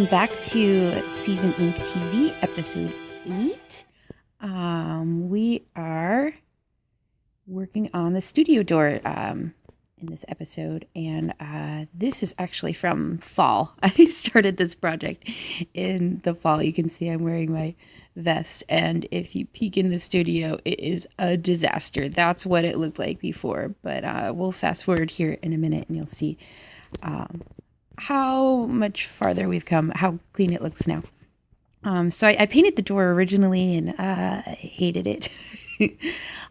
welcome back to Season Ink TV, episode 8. We are working on the studio door in this episode, and this is actually from fall. I started this project in the fall. You can see I'm wearing my vest, and if you peek in the studio, it is a disaster. That's what it looked like before, but we'll fast forward here in a minute, and you'll see how much farther we've come, how clean it looks now. So I painted the door originally, and I hated it.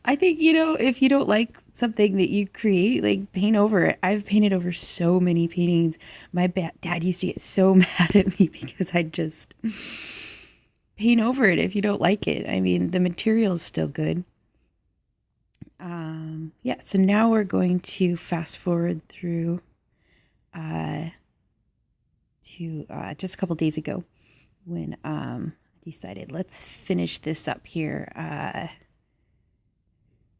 I think, if you don't like something that you create, like, paint over it. I've painted over so many paintings. My dad used to get so mad at me because I just paint over it if you don't like it. I mean, the material is still good. Yeah, so now we're going to fast forward through to just a couple days ago when I decided let's finish this up here.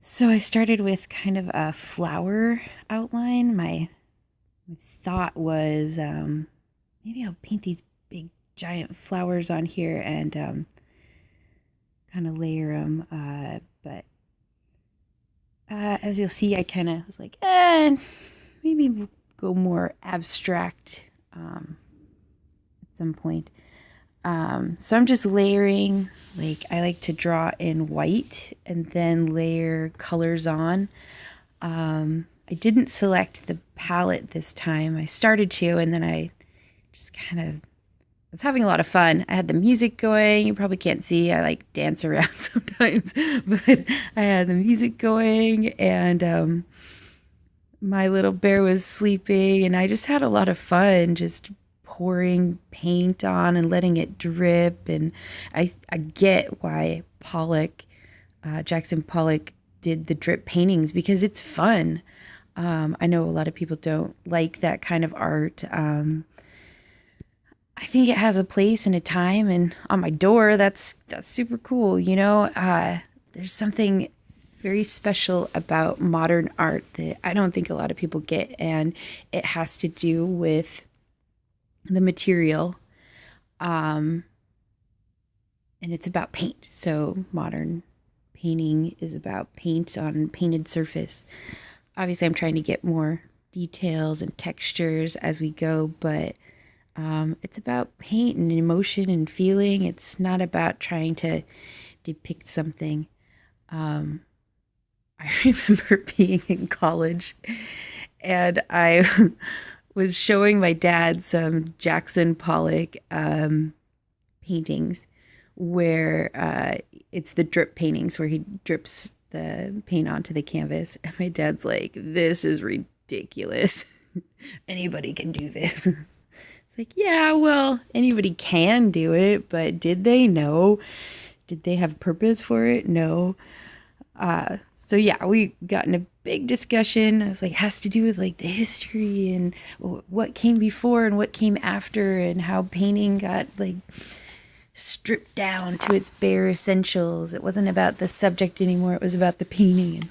So I started with kind of a flower outline. My thought was maybe I'll paint these big giant flowers on here and kind of layer them. But as you'll see, I kind of was like, maybe go more abstract at some point. So I'm just layering, like I like to draw in white and then layer colors on. I didn't select the palette this time. I started to, and then I just kind of was having a lot of fun. I had the music going. You probably can't see. I like dance around sometimes, but I had the music going, and my little bear was sleeping, and I just had a lot of fun just pouring paint on and letting it drip. And I get why Jackson Pollock did the drip paintings, because it's fun. I know a lot of people don't like that kind of art. I think it has a place and a time, and on my door, that's super cool. There's something very special about modern art that I don't think a lot of people get, and it has to do with the material, and it's about paint. So modern painting is about paint on painted surface. Obviously, I'm trying to get more details and textures as we go, but it's about paint and emotion and feeling. It's not about trying to depict something. I remember being in college, and I was showing my dad some Jackson Pollock paintings where it's the drip paintings where he drips the paint onto the canvas. And my dad's like, "This is ridiculous. Anybody can do this." It's like, yeah, well, anybody can do it, but did they know? Did they have purpose for it? No. So yeah, we got in a big discussion. I was like, it has to do with like the history and what came before and what came after, and how painting got like stripped down to its bare essentials. It wasn't about the subject anymore. It was about the painting.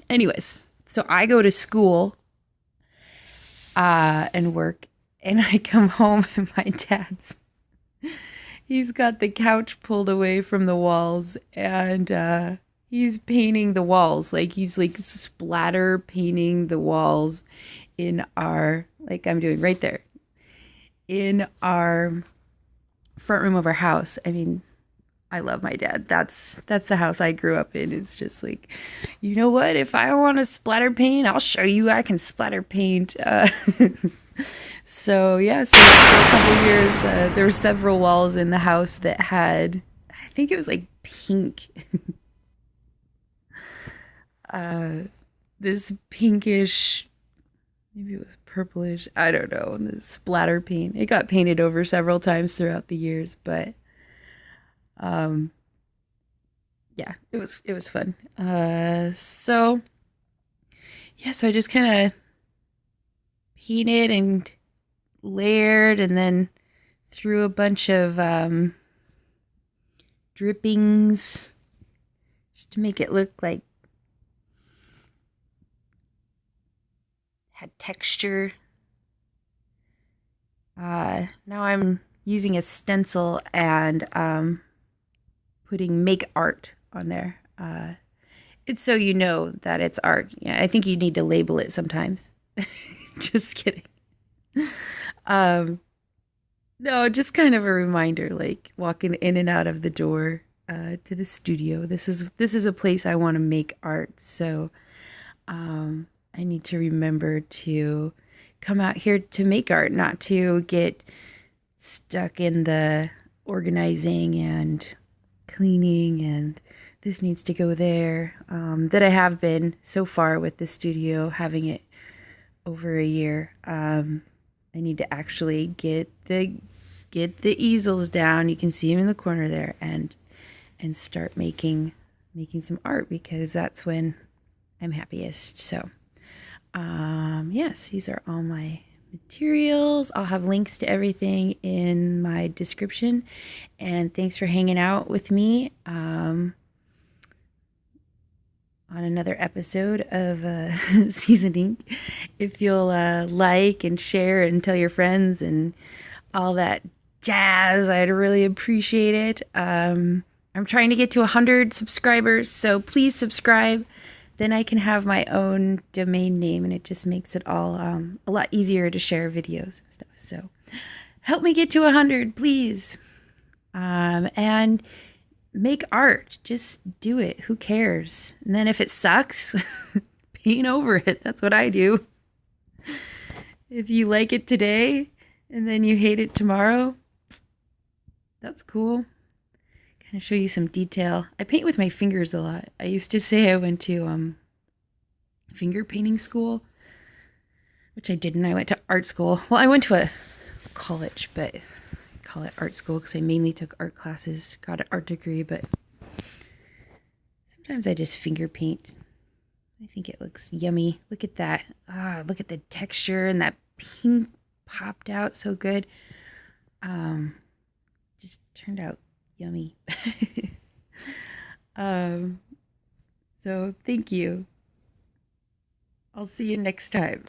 Anyways, so I go to school and work, and I come home, and my he's got the couch pulled away from the walls, and he's painting the walls. Like, he's like splatter painting the walls in our, like I'm doing right there, in our front room of our house. I mean, I love my dad. That's the house I grew up in. It's just like, you know what? If I want to splatter paint, I'll show you I can splatter paint. So yeah, so for a couple of years, there were several walls in the house that had, I think it was like pink. This pinkish, maybe it was purplish, I don't know, this splatter paint. It got painted over several times throughout the years, but yeah, it was fun. So yeah, so I just kind of painted and layered, and then threw a bunch of drippings just to make it look like had texture. Now I'm using a stencil and putting make art on there. It's so you know that it's art. Yeah, I think you need to label it sometimes. Just kidding. No, just kind of a reminder, like walking in and out of the door to the studio. This is a place I want to make art, so I need to remember to come out here to make art, not to get stuck in the organizing and cleaning and this needs to go there, that I have been so far with the studio, having it over a year. I need to actually get the easels down. You can see them in the corner there, and start making some art, because that's when I'm happiest. So yes, these are all my materials. I'll have links to everything in my description, and thanks for hanging out with me on another episode of Seasoning. If you'll like and share and tell your friends and all that jazz, I'd really appreciate it. I'm trying to get to 100 subscribers, so please subscribe. Then I can have my own domain name, and it just makes it all a lot easier to share videos and stuff. So help me get to 100, please. And make art. Just do it. Who cares? And then if it sucks, paint over it. That's what I do. If you like it today and then you hate it tomorrow, that's cool. Kind of show you some detail. I paint with my fingers a lot. I used to say I went to finger painting school, which I didn't. I went to art school. Well, I went to a college, but call it art school because I mainly took art classes, got an art degree, but sometimes I just finger paint. I think it looks yummy. Look at that. Look at the texture, and that pink popped out so good. Just turned out yummy. So thank you. I'll see you next time.